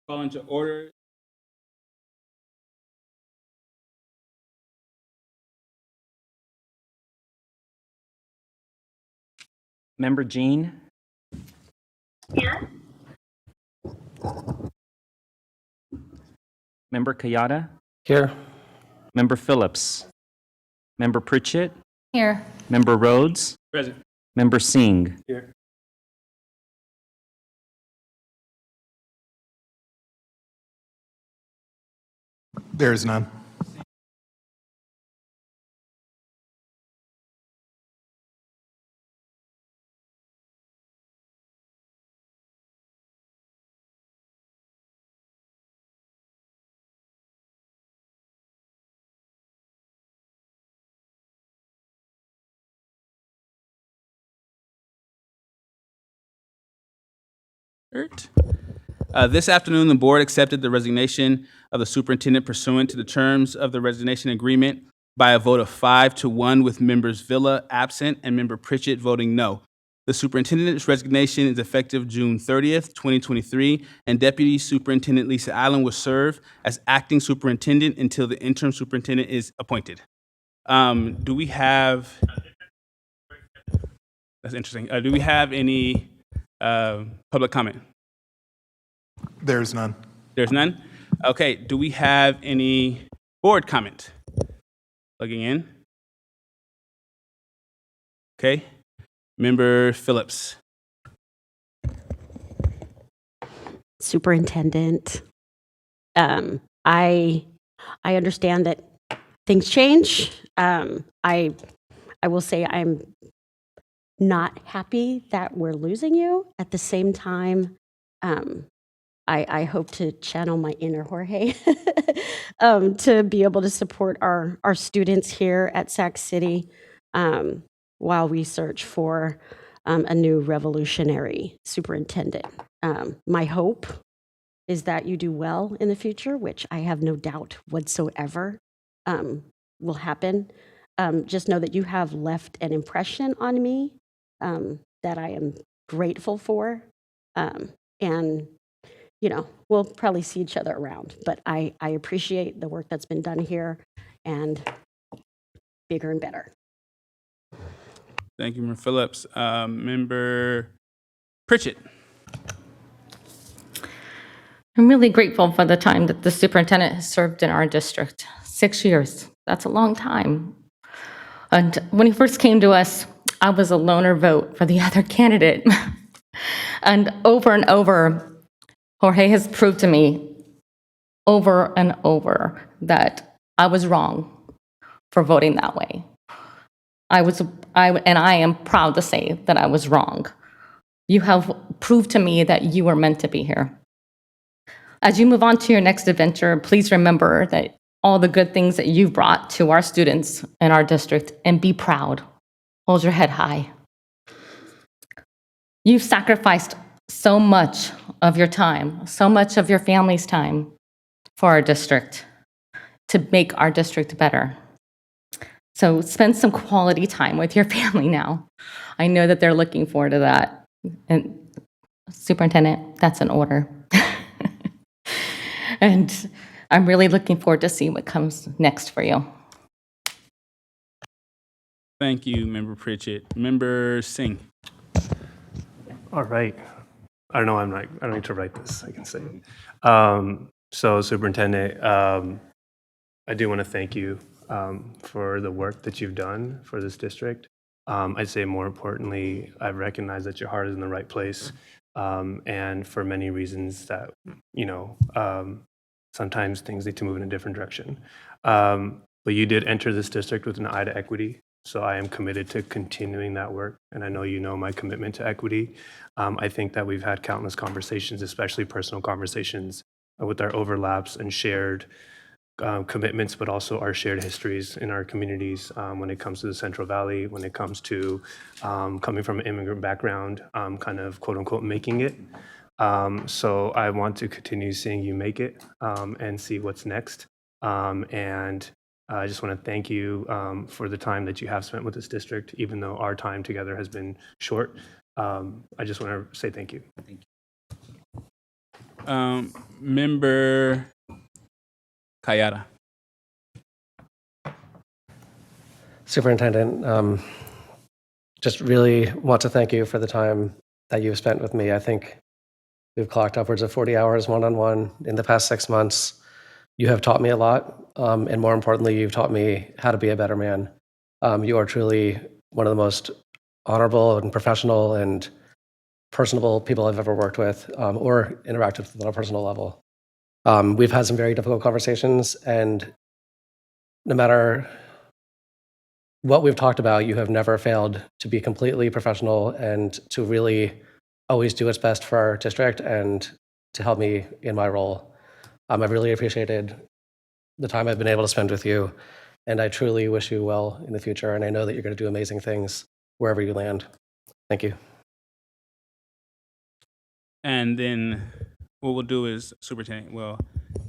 Call into order. Member Jean? Here. Member Kayada? Here. Member Phillips? Member Pritchett? Here. Member Rhodes? Present. Member Singh? Here. There is none. This afternoon, the board accepted the resignation of the superintendent pursuant to the terms of the resignation agreement by a vote of 5-1, with members Villa absent and member Pritchett voting no. The superintendent's resignation is effective June 30th, 2023, and Deputy Superintendent Lisa Allen will serve as acting superintendent until the interim superintendent is appointed. Do we have? That's interesting. Do we have any public comment? There is none. There's none? Okay, do we have any board comment? Plugging in. Okay, Member Phillips. Superintendent, I understand that things change. I will say I'm not happy that we're losing you. At the same time, I hope to channel my inner Jorge to be able to support our students here at Sac City while we search for a new revolutionary superintendent. My hope is that you do well in the future, which I have no doubt whatsoever will happen. Just know that you have left an impression on me that I am grateful for. And you know, we'll probably see each other around, but I appreciate the work that's been done here, and bigger and better. Thank you, Member Phillips. Member Pritchett. I'm really grateful for the time that the superintendent has served in our district. 6 years. That's a long time. And when he first came to us, I was a loner vote for the other candidate. And over, Jorge has proved to me over and over that I was wrong for voting that way. I am proud to say that I was wrong. You have proved to me that you were meant to be here. As you move on to your next adventure, please remember that all the good things that you've brought to our students in our district, and be proud. Hold your head high. You've sacrificed so much of your time, so much of your family's time for our district to make our district better. So spend some quality time with your family now. I know that they're looking forward to that. And Superintendent, that's an order. And I'm really looking forward to see what comes next for you. Thank you, Member Pritchett. Member Singh. All right. I don't know. I don't need to write this. I can say. So, Superintendent, I do want to thank you for the work that you've done for this district. I'd say more importantly, I recognize that your heart is in the right place, and for many reasons that sometimes things need to move in a different direction. But you did enter this district with an eye to equity. So I am committed to continuing that work, and I know you know my commitment to equity. I think that we've had countless conversations, especially personal conversations, with our overlaps and shared commitments, but also our shared histories in our communities when it comes to the Central Valley, when it comes to coming from an immigrant background, kind of quote unquote making it. So I want to continue seeing you make it and see what's next. And I just want to thank you for the time that you have spent with this district, even though our time together has been short. I just want to say thank you. Thank you. Member Kayada. Superintendent, just really want to thank you for the time that you've spent with me. I think we've clocked upwards of 40 hours one-on-one in the past 6 months. You have taught me a lot, and more importantly, you've taught me how to be a better man. You are truly one of the most honorable and professional and personable people I've ever worked with or interacted with on a personal level. We've had some very difficult conversations, and no matter what we've talked about, you have never failed to be completely professional and to really always do what's best for our district and to help me in my role. I've really appreciated the time I've been able to spend with you, and I truly wish you well in the future, and I know that you're going to do amazing things wherever you land. Thank you. And then what we'll do is, Superintendent, well,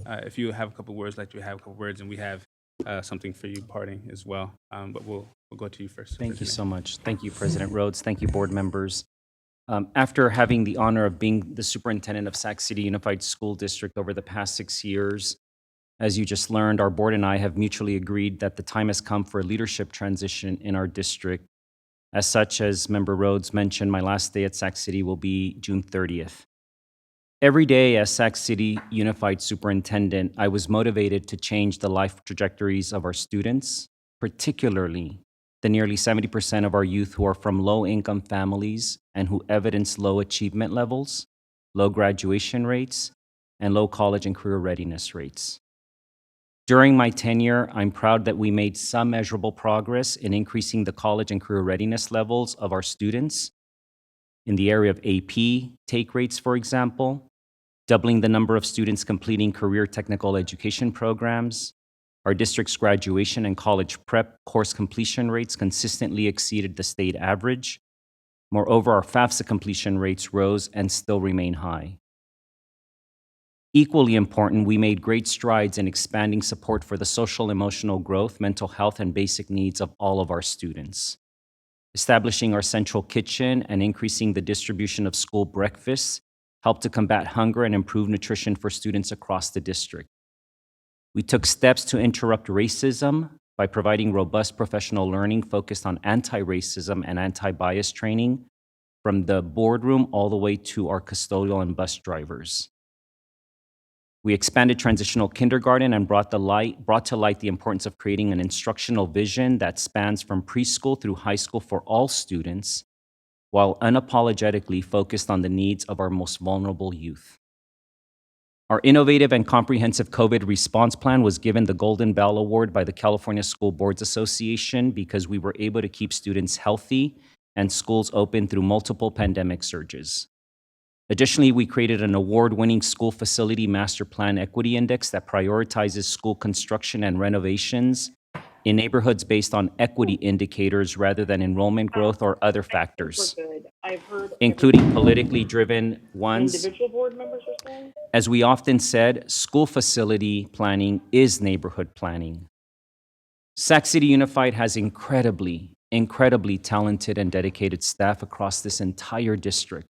if you have a couple words, let you have a couple words, and we have something for you parting as well. But we'll go to you first. Thank you Superintendent. so much. Thank you, President Rhodes. Thank you, board members. After having the honor of being the superintendent of Sac City Unified School District over the past 6 years, as you just learned, our board and I have mutually agreed that the time has come for a leadership transition in our district. As such, as Member Rhodes mentioned, my last day at Sac City will be June 30th. Every day as Sac City Unified Superintendent, I was motivated to change the life trajectories of our students, particularly the nearly 70% of our youth who are from low-income families and who evidence low achievement levels, low graduation rates, and low college and career readiness rates. During my tenure, I'm proud that we made some measurable progress in increasing the college and career readiness levels of our students in the area of AP take rates, for example, doubling the number of students completing career technical education programs. Our district's graduation and college prep course completion rates consistently exceeded the state average. Moreover, our FAFSA completion rates rose and still remain high. Equally important, we made great strides in expanding support for the social, emotional growth, mental health, and basic needs of all of our students. Establishing our central kitchen and increasing the distribution of school breakfasts helped to combat hunger and improve nutrition for students across the district. We took steps to interrupt racism by providing robust professional learning focused on anti-racism and anti-bias training from the boardroom all the way to our custodial and bus drivers. We expanded transitional kindergarten and brought to light the importance of creating an instructional vision that spans from preschool through high school for all students, while unapologetically focused on the needs of our most vulnerable youth. Our innovative and comprehensive COVID response plan was given the Golden Bell Award by the California School Boards Association because we were able to keep students healthy and schools open through multiple pandemic surges. Additionally, we created an award-winning school facility master plan equity index that prioritizes school construction and renovations in neighborhoods based on equity indicators rather than enrollment growth or other factors, including politically driven ones. Individual board members are saying? As we often said, school facility planning is neighborhood planning. Sac City Unified has incredibly talented and dedicated staff across this entire district.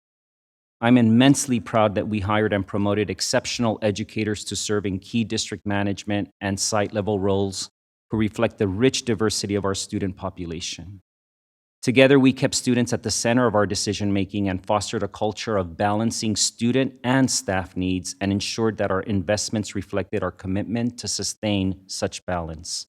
I'm immensely proud that we hired and promoted exceptional educators to serve in key district management and site-level roles who reflect the rich diversity of our student population. Together, we kept students at the center of our decision-making and fostered a culture of balancing student and staff needs and ensured that our investments reflected our commitment to sustain such balance.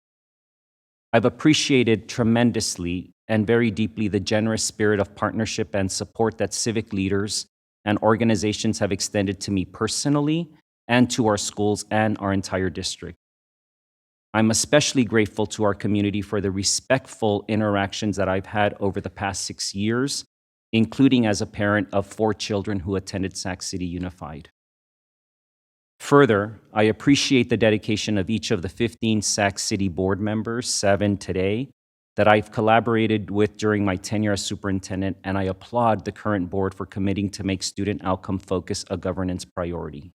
I've appreciated tremendously and very deeply the generous spirit of partnership and support that civic leaders and organizations have extended to me personally and to our schools and our entire district. I'm especially grateful to our community for the respectful interactions that I've had over the past 6 years, including as a parent of 4 children who attended Sac City Unified. Further, I appreciate the dedication of each of the 15 Sac City board members, 7 today, that I've collaborated with during my tenure as superintendent, and I applaud the current board for committing to make student outcome focus a governance priority.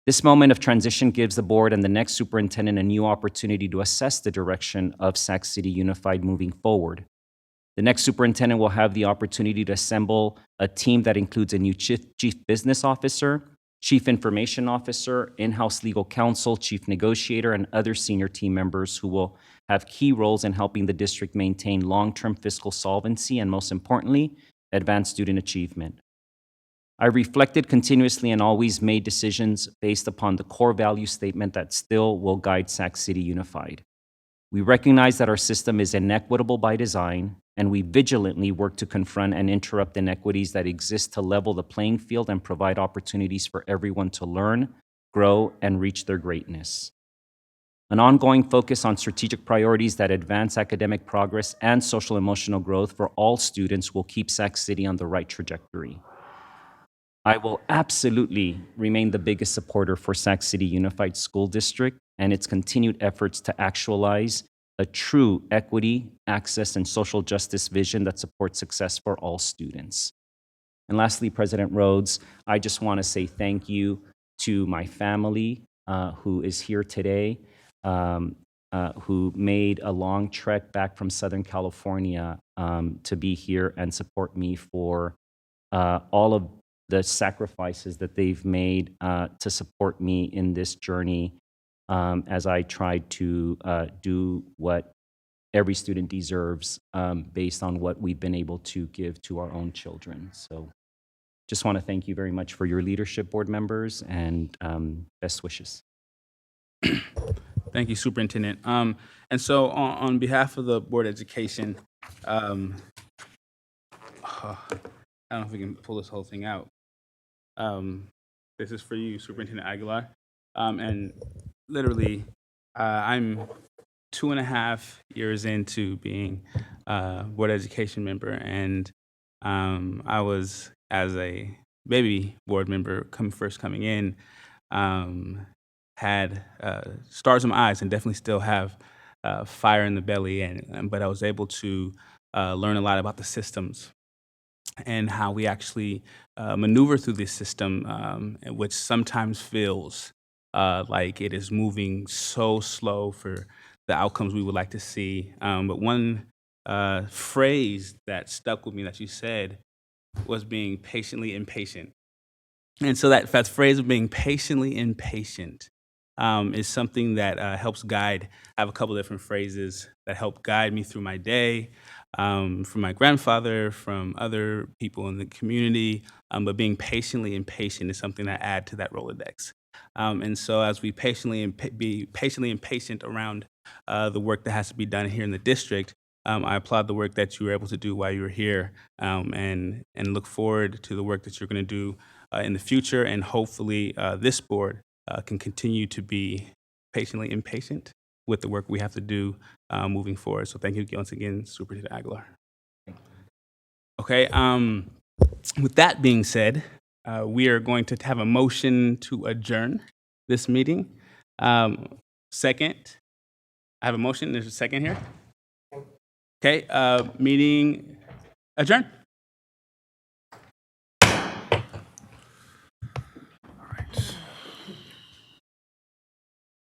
This moment of transition gives the board and the next superintendent a new opportunity to assess the direction of Sac City Unified moving forward. The next superintendent will have the opportunity to assemble a team that includes a new chief business officer, Chief Information Officer, in-house legal counsel, chief negotiator, and other senior team members who will have key roles in helping the district maintain long-term fiscal solvency and, most importantly, advance student achievement. I reflected continuously and always made decisions based upon the core value statement that still will guide Sac City Unified. We recognize that our system is inequitable by design, and we vigilantly work to confront and interrupt inequities that exist to level the playing field and provide opportunities for everyone to learn, grow, and reach their greatness. An ongoing focus on strategic priorities that advance academic progress and social emotional growth for all students will keep Sac City on the right trajectory. I will absolutely remain the biggest supporter for Sac City Unified School District and its continued efforts to actualize a true equity, access, and social justice vision that supports success for all students. And lastly, President Rhodes, I just want to say thank you to my family who is here today, who made a long trek back from Southern California to be here and support me for all of the sacrifices that they've made to support me in this journey as I tried to do what every student deserves based on what we've been able to give to our own children. So just want to thank you very much for your leadership, board members, and best wishes. Thank you, Superintendent. And so on behalf of the Board of Education, I don't know if we can pull this whole thing out. This is for you, Superintendent Aguilar. And literally, I'm 2.5 years into being a Board of Education member, and I was, as a baby board member first coming in, had stars in my eyes and definitely still have fire in the belly, but I was able to learn a lot about the systems and how we actually maneuver through this system, which sometimes feels like it is moving so slow for the outcomes we would like to see. But one phrase that stuck with me that you said was being patiently impatient. And so that phrase of being patiently impatient is something that helps guide. I have a couple different phrases that help guide me through my day, from my grandfather, from other people in the community, but being patiently impatient is something I add to that Rolodex. And so as we be patiently impatient around the work that has to be done here in the district, I applaud the work that you were able to do while you were here, and look forward to the work that you're going to do in the future, and hopefully this board can continue to be patiently impatient with the work we have to do moving forward. So thank you once again, Superintendent Aguilar. Okay, with that being said, we are going to have a motion to adjourn this meeting. Second, I have a motion. There's a second here. Okay, meeting adjourned.